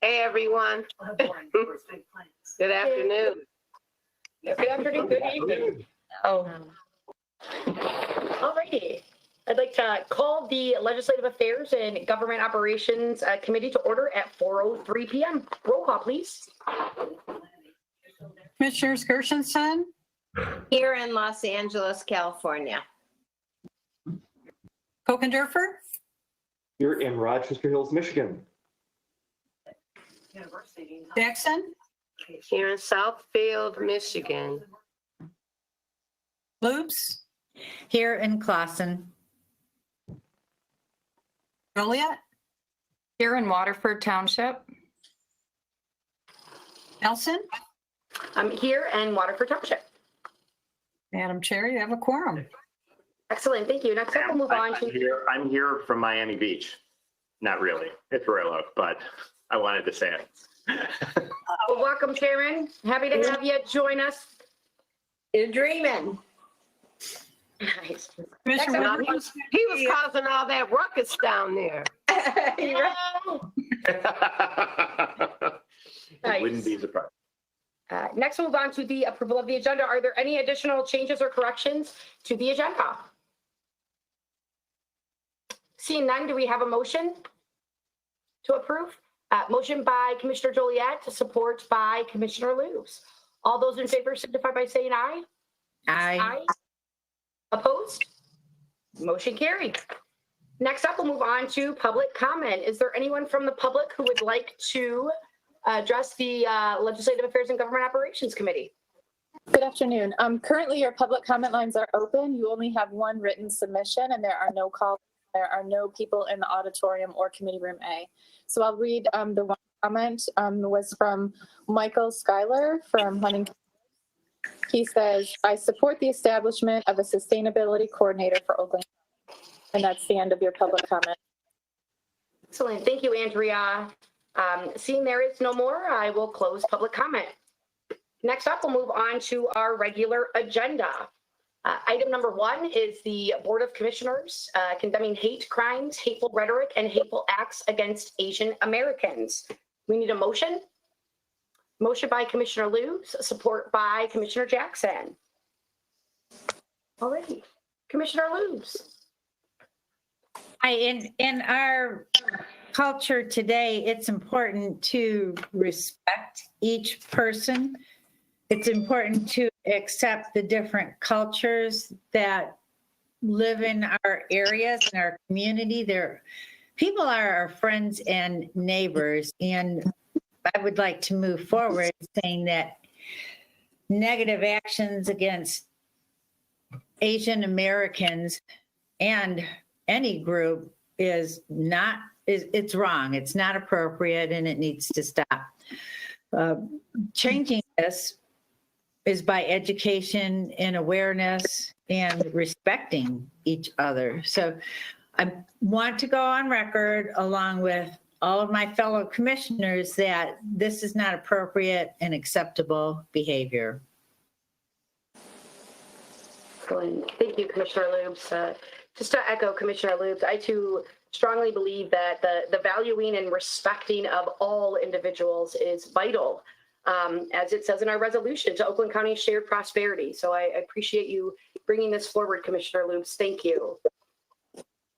Hey, everyone. Good afternoon. Good afternoon, good evening. Alrighty. I'd like to call the Legislative Affairs and Government Operations Committee to order at 4:03 p.m. Roll call, please. Commissioners Gershenson, Here in Los Angeles, California. Kokendorfer, Here in Rochester Hills, Michigan. Jackson, Here in Southfield, Michigan. Loops, Here in Clausen. Joliet, Here in Waterford Township. Nelson. I'm here in Waterford Township. Madam Chair, you have a quorum. Excellent, thank you. Next up, we'll move on to. I'm here from Miami Beach. Not really. It's Royal Oak, but I wanted to say it. Welcome, Chairman. Happy to have you join us. You're dreaming. Nice. Commissioner Next up, Woodward, He was causing all that ruckus down there. Nice. Wouldn't be surprised. Next, we'll move on to the approval of the agenda. Are there any additional changes or corrections to the agenda? Seeing none, do we have a motion to approve? Motion by Commissioner Joliet, support by Commissioner Lubes. All those in favor signify by saying aye. Aye. Opposed? Motion carried. Next up, we'll move on to public comment. Is there anyone from the public who would like to address the Legislative Affairs and Government Operations Committee? Good afternoon. Currently, your public comment lines are open. You only have one written submission, and there are no calls. There are no people in the auditorium or committee room A. So I'll read the one comment was from Michael Schuyler from Huntington. He says, "I support the establishment of a sustainability coordinator for Oakland." And that's the end of your public comment. Excellent. Thank you, Andrea. Seeing there is no more, I will close public comment. Next up, we'll move on to our regular agenda. Item number 1 is the Board of Commissioners condemning hate crimes, hateful rhetoric, and hateful acts against Asian Americans. We need a motion. Motion by Commissioner Lubes, support by Commissioner Jackson. Alrighty. Commissioner Lubes. In our culture today, it's important to respect each person. It's important to accept the different cultures that live in our areas, in our community. People are our friends and neighbors, and I would like to move forward saying that negative actions against Asian Americans and any group it's wrong. It's not appropriate, and it needs to stop. Changing this is by education and awareness and respecting each other. So I want to go on record along with all of my fellow commissioners that this is not appropriate and acceptable behavior. Excellent. Thank you, Commissioner Lubes. Just to echo Commissioner Lubes, I too strongly believe that the valuing and respecting of all individuals is vital, as it says in our resolution, to Oakland County shared prosperity. So I appreciate you bringing this forward, Commissioner Lubes. Thank you.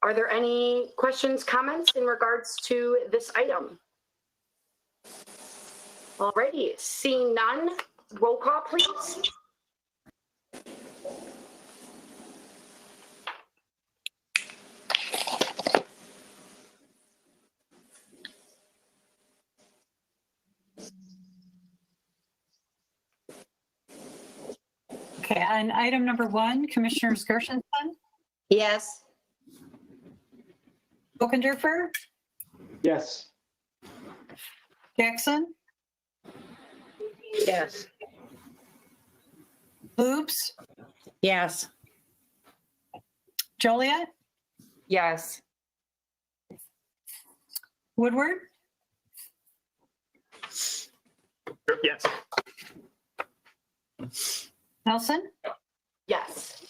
Are there any questions, comments in regards to this item? Alrighty, seeing none, roll call, please. Okay, on item number 1, Commissioners Gershenson, Yes. Kokendorfer, Yes. Jackson, Yes. Loops, Yes. Joliet, Yes. Woodward, Yes. Nelson. Yes.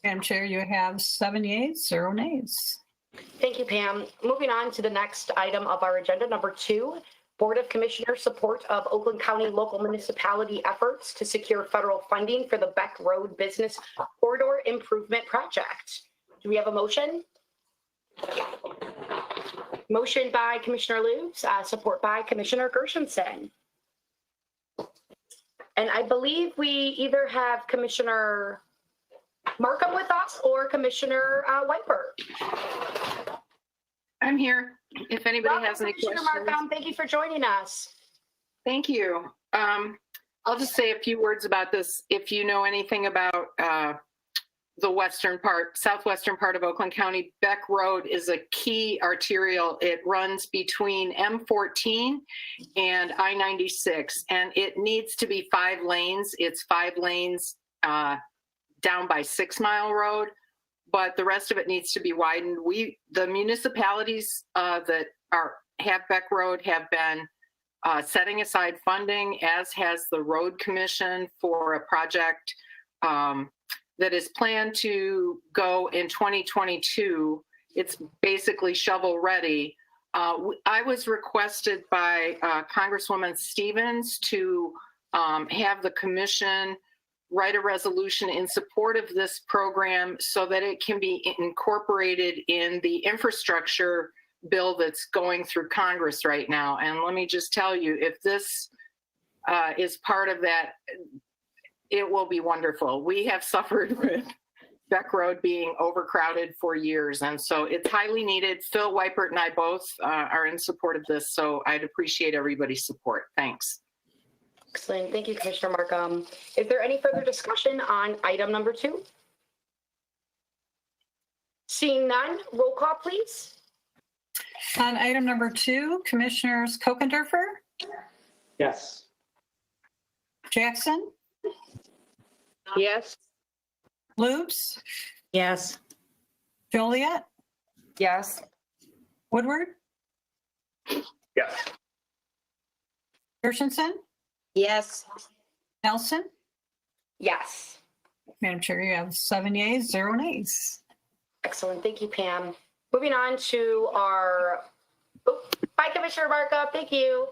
Madam Chair, you have 7 yeas, 0 nays. Thank you, Pam. Moving on to the next item of our agenda, number 2, Board of Commissioners support of Oakland County local municipality efforts to secure federal funding for the Beck Road Business Corridor Improvement Project. Do we have a motion? Motion by Commissioner Lubes, support by Commissioner Gershenson. And I believe we either have Commissioner Markham with us or Commissioner Whitebird. I'm here. If anybody Welcome, has any Commissioner questions. Markham, thank you for joining us. Thank you. I'll just say a few words about this. If you know anything about the southwestern part of Oakland County, Beck Road is a key arterial. It runs between M14 and I-96, and it needs to be 5 lanes. It's 5 lanes down by 6 Mile Road, but the rest of it needs to be widened. The municipalities that have Beck Road have been setting aside funding, as has the Road Commission, for a project that is planned to go in 2022. It's basically shovel ready. I was requested by Congresswoman Stevens to have the commission write a resolution in support of this program so that it can be incorporated in the infrastructure bill that's going through Congress right now. And let me just tell you, if this is part of that, it will be wonderful. We have suffered with Beck Road being overcrowded for years, and so it's highly needed. Phil Weipert and I both are in support of this, so I'd appreciate everybody's support. Thanks. Excellent. Thank you, Commissioner Markham. Is there any further discussion on item number 2? Seeing none, roll call, please. On item number 2, Commissioners Kokendorfer, Yes. Jackson, Yes. Lubes, Yes. Joliet, Yes. Woodward, Yes. Gershenson, Yes. Nelson. Yes. Madam Chair, you have 7 yeas, 0 nays. Excellent. Thank you, Pam. Moving on to our, bye, Commissioner Markham. Thank you.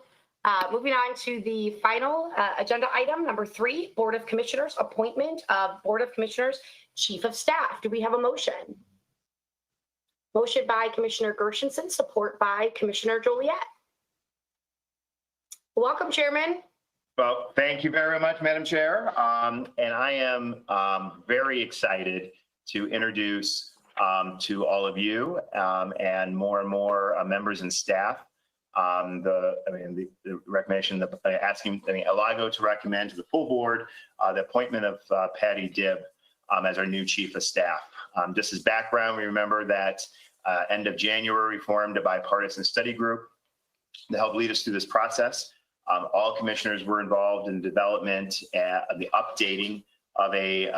Moving on to the final agenda item, number 3, Board of Commissioners, appointment of Board of Commissioners Chief of Staff. Do we have a motion? Motion by Commissioner Gershenson, support by Commissioner Joliet. Welcome, Chairman. Well, thank you very much, Madam Chair. And I am very excited to introduce to all of you and more members and staff the recommendation, Alago to recommend to the full board the appointment of Patty Dibb as our new Chief of Staff. Just as background, we remember that end of January, we formed a bipartisan study group to help lead us through this process. All commissioners were involved in development of the updating of a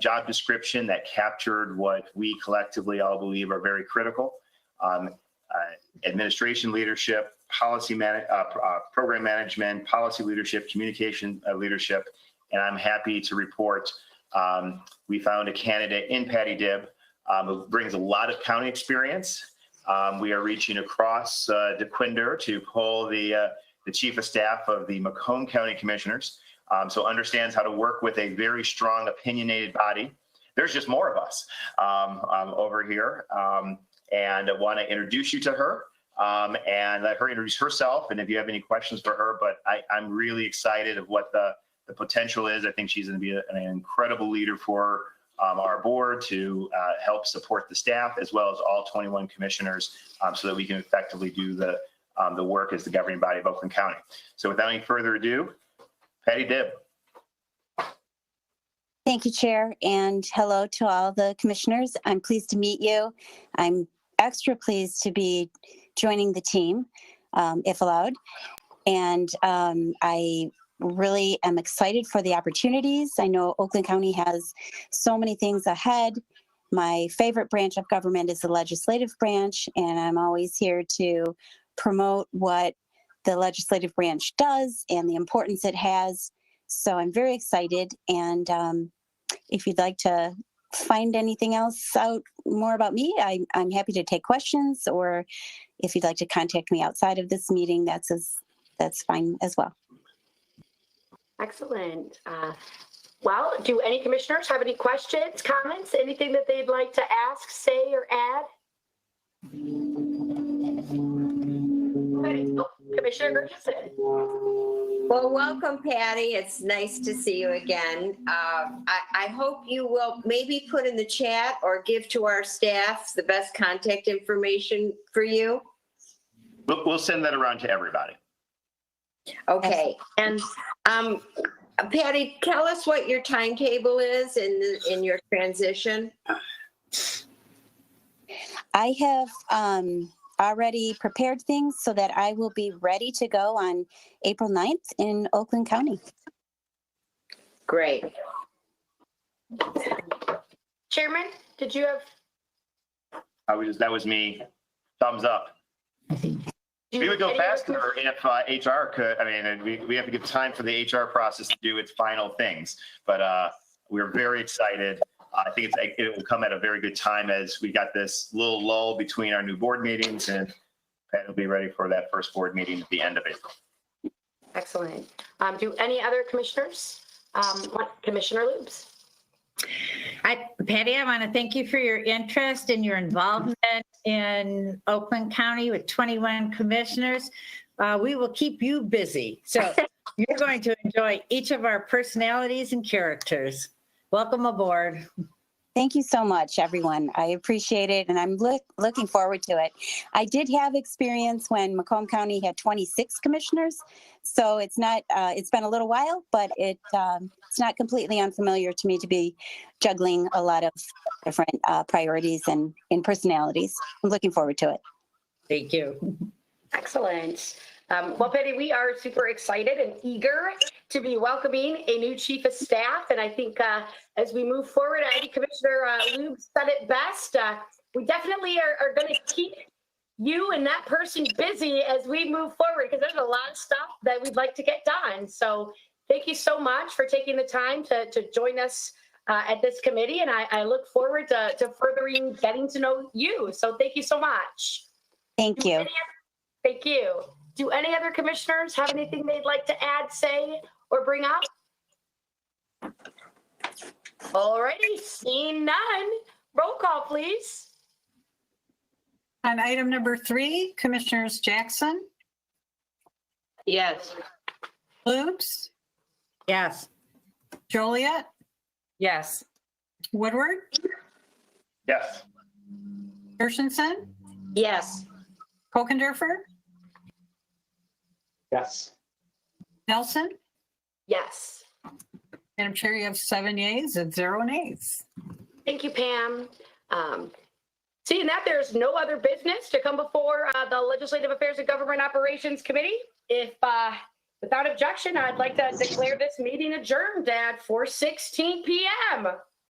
job description that captured what we collectively all believe are very critical: administration leadership, program management, policy leadership, communication leadership. And I'm happy to report we found a candidate in Patty Dibb who brings a lot of county experience. We are reaching across DeQuinder to pull the Chief of Staff of the Macomb County Commissioners, so understands how to work with a very strong, opinionated body. There's just more of us over here, and I want to introduce you to her and let her introduce herself, and if you have any questions for her. But I'm really excited of what the potential is. I think she's going to be an incredible leader for our board to help support the staff as well as all 21 commissioners so that we can effectively do the work as the governing body of Oakland County. So without any further ado, Patty Dibb. Thank you, Chair, and hello to all the commissioners. I'm pleased to meet you. I'm extra pleased to be joining the team, if allowed. And I really am excited for the opportunities. I know Oakland County has so many things ahead. My favorite branch of government is the legislative branch, and I'm always here to promote what the legislative branch does and the importance it has. So I'm very excited. And if you'd like to find anything else out more about me, I'm happy to take questions, or if you'd like to contact me outside of this meeting, that's fine as well. Excellent. Well, do any commissioners have any questions, comments, anything that they'd like to ask, say, or add? Okay. Oh, Commissioner Gergensen. Well, welcome, Patty. It's nice to see you again. I hope you will maybe put in the chat or give to our staff the best contact information for you. We'll send that around to everybody. Okay. And Patty, tell us what your timetable is in your transition. I have already prepared things so that I will be ready to go on April 9th in Oakland County. Great. Chairman, did you have? That was me. Thumbs up. We would go faster if HR could. I mean, we have to give time for the HR process to do its final things. But we're very excited. I think it will come at a very good time as we got this little lull between our new board meetings, and Pat will be ready for that first board meeting at the end of April. Excellent. Do any other commissioners? Commissioner Lubes. Patty, I want to thank you for your interest and your involvement in Oakland County with 21 commissioners. We will keep you busy. So you're going to enjoy each of our personalities and characters. Welcome aboard. Thank you so much, everyone. I appreciate it, and I'm looking forward to it. I did have experience when Macomb County had 26 commissioners, so it's not. It's been a little while, but it's not completely unfamiliar to me to be juggling a lot of different priorities and personalities. I'm looking forward to it. Thank you. Excellent. Well, Patty, we are super excited and eager to be welcoming a new chief of staff. And I think as we move forward, I think Commissioner Lube said it best. We definitely are going to keep you and that person busy as we move forward, because there's a lot of stuff that we'd like to get done. So thank you so much for taking the time to join us at this committee. And I look forward to furthering getting to know you. So thank you so much. Thank you. Thank you. Do any other commissioners have anything they'd like to add, say, or bring up? Alrighty, seeing none. Roll call, please. On item number 3, Commissioners Jackson, Yes. Lubes, Yes. Joliet, Yes. Woodward, Yes. Gershenson, Yes. Kokendorfer, Yes. Nelson. Yes. Madam Chair, you have 7 yeas and 0 nays. Thank you, Pam. Seeing that there's no other business to come before the Legislative Affairs and Government Operations Committee, if without objection, I'd like to declare this meeting adjourned at 4:16 p.m.